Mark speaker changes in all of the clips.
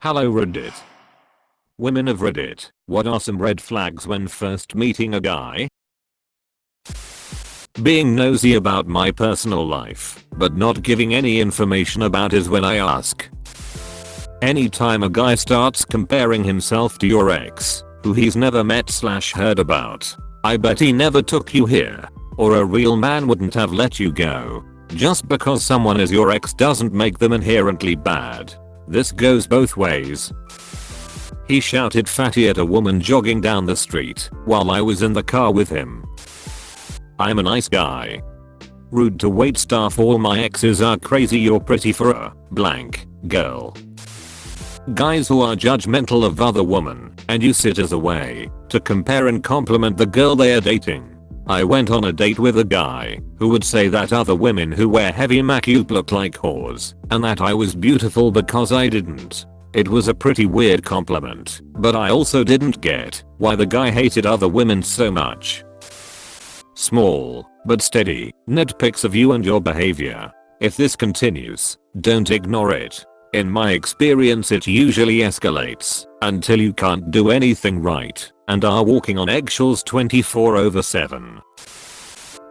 Speaker 1: Hello Reddit. Women of Reddit, what are some red flags when first meeting a guy? Being nosy about my personal life, but not giving any information about it when I ask. Anytime a guy starts comparing himself to your ex, who he's never met/heard about. I bet he never took you here. Or a real man wouldn't have let you go. Just because someone is your ex doesn't make them inherently bad. This goes both ways. He shouted fatty at a woman jogging down the street while I was in the car with him. I'm a nice guy. Rude to wait staff. All my exes are crazy. You're pretty for a blank girl. Guys who are judgmental of other women and use it as a way to compare and compliment the girl they are dating. I went on a date with a guy who would say that other women who wear heavy makeup look like whores and that I was beautiful because I didn't. It was a pretty weird compliment, but I also didn't get why the guy hated other women so much. Small but steady nitpicks of you and your behavior. If this continues, don't ignore it. In my experience, it usually escalates until you can't do anything right and are walking on eggshells 24/7.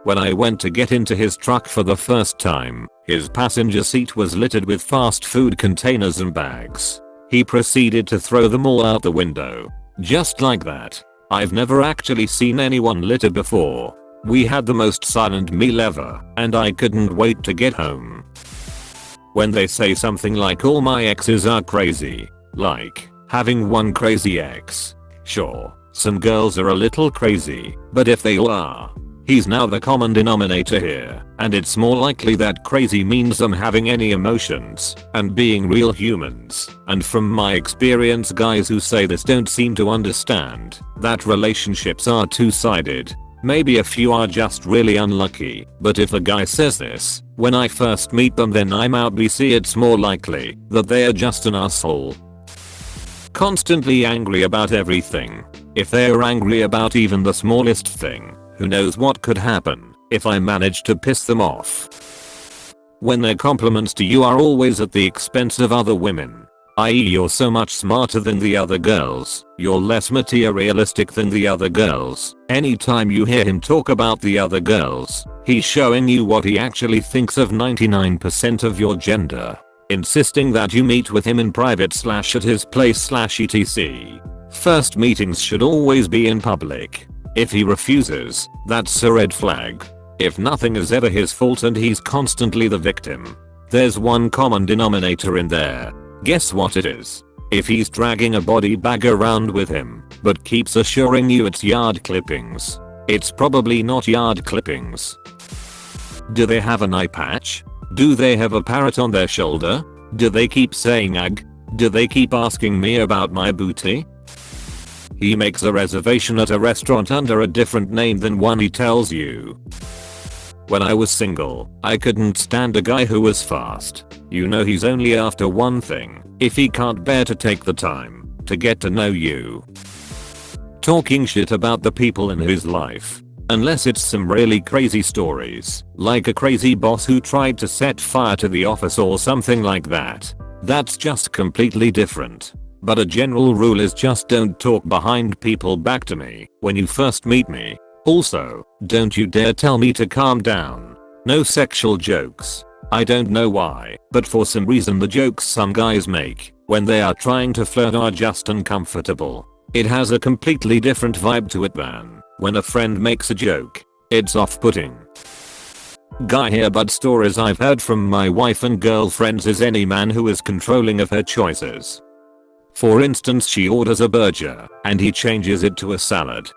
Speaker 1: When I went to get into his truck for the first time, his passenger seat was littered with fast food containers and bags. He proceeded to throw them all out the window. Just like that. I've never actually seen anyone litter before. We had the most silent meal ever, and I couldn't wait to get home. When they say something like all my exes are crazy, like having one crazy ex. Sure, some girls are a little crazy, but if they all are, he's now the common denominator here, and it's more likely that crazy means them having any emotions and being real humans. And from my experience, guys who say this don't seem to understand that relationships are two-sided. Maybe a few are just really unlucky, but if a guy says this when I first meet them, then I'm out. BC, it's more likely that they are just an asshole. Constantly angry about everything. If they are angry about even the smallest thing, who knows what could happen if I manage to piss them off. When their compliments to you are always at the expense of other women. I.e., you're so much smarter than the other girls, you're less materialistic than the other girls. Anytime you hear him talk about the other girls, he's showing you what he actually thinks of 99% of your gender. Insisting that you meet with him in private/at his place/etc. First meetings should always be in public. If he refuses, that's a red flag. If nothing is ever his fault and he's constantly the victim, there's one common denominator in there. Guess what it is? If he's dragging a body bag around with him, but keeps assuring you it's yard clippings, it's probably not yard clippings. Do they have an eye patch? Do they have a parrot on their shoulder? Do they keep saying ag? Do they keep asking me about my booty? He makes a reservation at a restaurant under a different name than one he tells you. When I was single, I couldn't stand a guy who was fast. You know he's only after one thing, if he can't bear to take the time to get to know you. Talking shit about the people in his life. Unless it's some really crazy stories, like a crazy boss who tried to set fire to the office or something like that. That's just completely different. But a general rule is just don't talk behind people back to me when you first meet me. Also, don't you dare tell me to calm down. No sexual jokes. I don't know why, but for some reason the jokes some guys make when they are trying to flirt are just uncomfortable. It has a completely different vibe to it than when a friend makes a joke. It's off-putting. Guy here, but stories I've heard from my wife and girlfriends is any man who is controlling of her choices. For instance, she orders a burger and he changes it to a salad.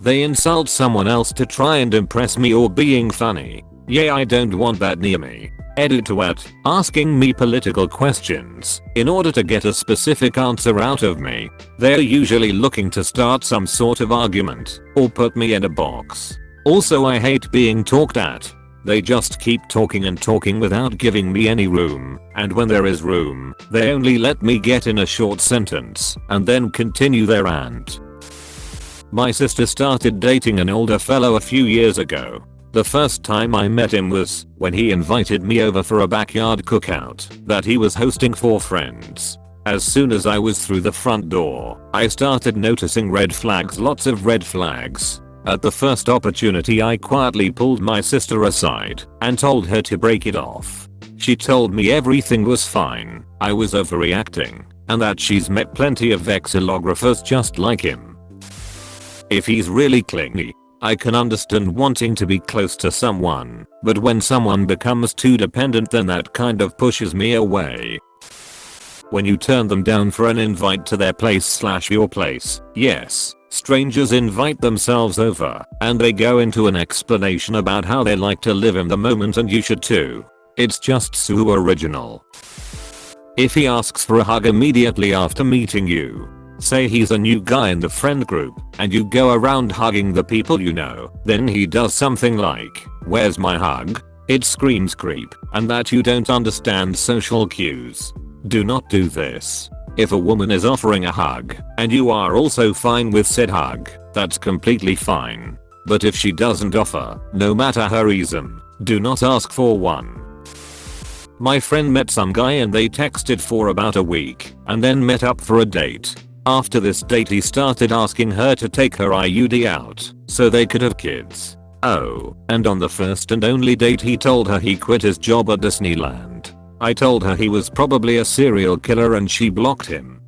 Speaker 1: They insult someone else to try and impress me or being funny. Yeah, I don't want that near me. Edit to at asking me political questions in order to get a specific answer out of me. They're usually looking to start some sort of argument or put me in a box. Also, I hate being talked at. They just keep talking and talking without giving me any room, and when there is room, they only let me get in a short sentence and then continue their rant. My sister started dating an older fellow a few years ago. The first time I met him was when he invited me over for a backyard cookout that he was hosting for friends. As soon as I was through the front door, I started noticing red flags, lots of red flags. At the first opportunity I quietly pulled my sister aside and told her to break it off. She told me everything was fine, I was overreacting, and that she's met plenty of vexillographers just like him. If he's really clingy, I can understand wanting to be close to someone, but when someone becomes too dependent, then that kind of pushes me away. When you turn them down for an invite to their place/your place, yes, strangers invite themselves over, and they go into an explanation about how they like to live in the moment, and you should too. It's just so original. If he asks for a hug immediately after meeting you, say he's a new guy in the friend group, and you go around hugging the people you know, then he does something like, "Where's my hug?" It screams creep, and that you don't understand social cues. Do not do this. If a woman is offering a hug, and you are also fine with said hug, that's completely fine. But if she doesn't offer, no matter her reason, do not ask for one. My friend met some guy and they texted for about a week, and then met up for a date. After this date he started asking her to take her IUD out, so they could have kids. Oh, and on the first and only date he told her he quit his job at Disneyland. I told her he was probably a serial killer and she blocked him.